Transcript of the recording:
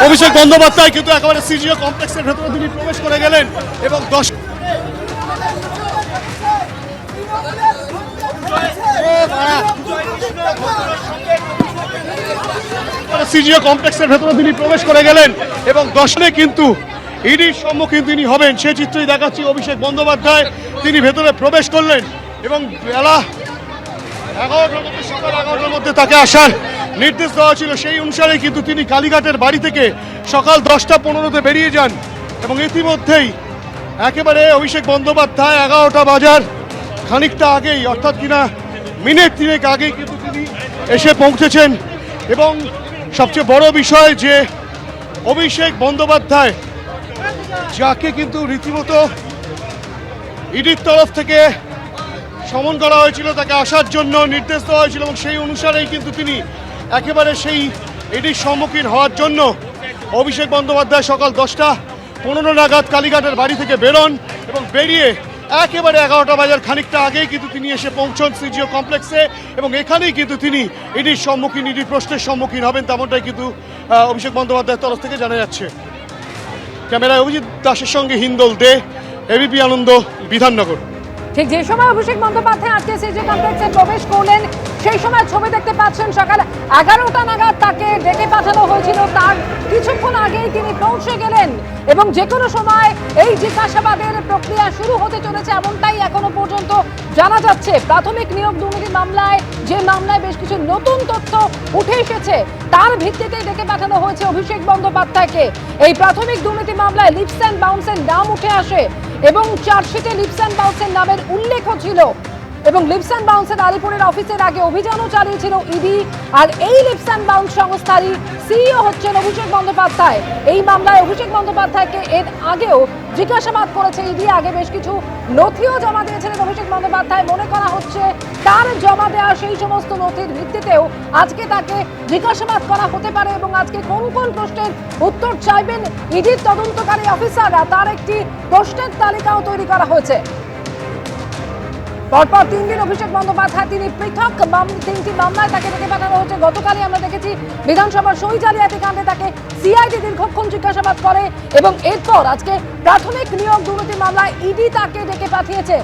অভিষেক বন্দ্যোপাধ্যায় কিন্তু একেবারে সিজিও কমপ্লেক্সের ভেতরে তিনি প্রবেশ করে গেলেন এবং সিজিও কমপ্লেক্সের ভেতরে তিনি প্রবেশ করে গেলেন এবং দশনে কিন্তু ইডির সম্মুখীন তিনি হবেন সেই চিত্রই দেখাচ্ছি। অভিষেক বন্দ্যোপাধ্যায় তিনি ভেতরে প্রবেশ করলেন এবং বেলা 11টার মধ্যে, সকাল 11টার মধ্যে তাকে আসার নির্দেশ দেওয়া ছিল। সেই অনুসারে কিন্তু তিনি কালীঘাটের বাড়ি থেকে সকাল 10:15 বেরিয়ে যান এবং ইতিমধ্যেই একেবারে অভিষেক বন্দ্যোপাধ্যায় 11টা বাজার খানিকটা আগেই, অর্থাৎ কিনা মিনিট 3 আগেই কিন্তু তিনি এসে পৌঁছেছেন। এবং সবচেয়ে বড় বিষয় যে অভিষেক বন্দ্যোপাধ্যায়, যাকে কিন্তু রীতিমতো ইডির তরফ থেকে সমন করা হয়েছিল, তাকে আসার জন্য নির্দেশ দেওয়া হয়েছিল এবং সেই অনুসারেই কিন্তু তিনি একেবারে সেই ইডির সম্মুখীন হওয়ার জন্য অভিষেক বন্দ্যোপাধ্যায় সকাল 10:15 নাগাদ কালীঘাটের বাড়ি থেকে বেরোন এবং বেরিয়ে একেবারে 11টা বাজার খানিকটা আগেই কিন্তু তিনি এসে পৌঁছন সিজিও কমপ্লেক্সে এবং এখানেই কিন্তু তিনি ইডির সম্মুখীন, ইডির প্রশ্নের সম্মুখীন হবেন, তেমনটাই কিন্তু অভিষেক বন্দ্যোপাধ্যায়ের তরফ থেকে জানা যাচ্ছে। ক্যামেরায় অভিজিৎ দাসের সঙ্গে হিন্দল দে, এবিপি আনন্দ, বিধাননগর। ঠিক যে সময় অভিষেক বন্দ্যোপাধ্যায় আজকে সিজি কমপ্লেক্সে প্রবেশ করলেন সেই সময় ছবি দেখতে পাচ্ছেন সকাল 11টা নাগাদ তাকে ডেকে পাঠানো হয়েছিল। তার কিছুক্ষণ আগেই তিনি পৌঁছে গেলেন এবং যে কোনো সময় এই জিজ্ঞাসাবাদের প্রক্রিয়া শুরু হতে চলেছে এমনটাই এখনো পর্যন্ত জানা যাচ্ছে। প্রাথমিক নিয়োগ দুর্নীতি মামলায়, যে মামলায় বেশ কিছু নতুন তথ্য উঠে এসেছে, তার ভিত্তিতেই ডেকে পাঠানো হয়েছে অভিষেক বন্দ্যোপাধ্যায়কে। এই প্রাথমিক দুর্নীতি মামলায় লিপস অ্যান্ড বাউন্সের নাম উঠে আসে এবং চার্জশিটে লিপস অ্যান্ড বাউন্সের নামের উল্লেখও ছিল এবং লিপস অ্যান্ড বাউন্সের আলিপুরের অফিসের আগে অভিযানও চালিয়েছিল ইডি। আর এই লিপস অ্যান্ড বাউন্স সংস্থারই সিইও হচ্ছেন অভিষেক বন্দ্যোপাধ্যায়। এই মামলায় অভিষেক বন্দ্যোপাধ্যায়কে এর আগেও জিজ্ঞাসাবাদ করেছে ইডি। আগে বেশ কিছু নথিও জমা দিয়েছিলেন অভিষেক বন্দ্যোপাধ্যায়। মনে করা হচ্ছে তার জমা দেওয়া সেই সমস্ত নথির ভিত্তিতেও আজকে তাকে জিজ্ঞাসাবাদ করা হতে পারে এবং আজকে কোন কোন প্রশ্নের উত্তর চাইবেন ইডির তদন্তকারী অফিসাররা, তার একটি প্রশ্নের তালিকাও তৈরি করা হয়েছে। পরপর 3 দিন অভিষেক বন্দ্যোপাধ্যায় তিনি পৃথক 3টি মামলায় তাকে ডেকে পাঠানো হচ্ছে। গতকালই আমরা দেখেছি বিধানসভার সই জালিয়াতি কাণ্ডে তাকে সিআইডি দীর্ঘক্ষণ জিজ্ঞাসাবাদ করে এবং এরপর আজকে প্রাথমিক নিয়োগ দুর্নীতি মামলায় ইডি তাকে ডেকে পাঠিয়েছে।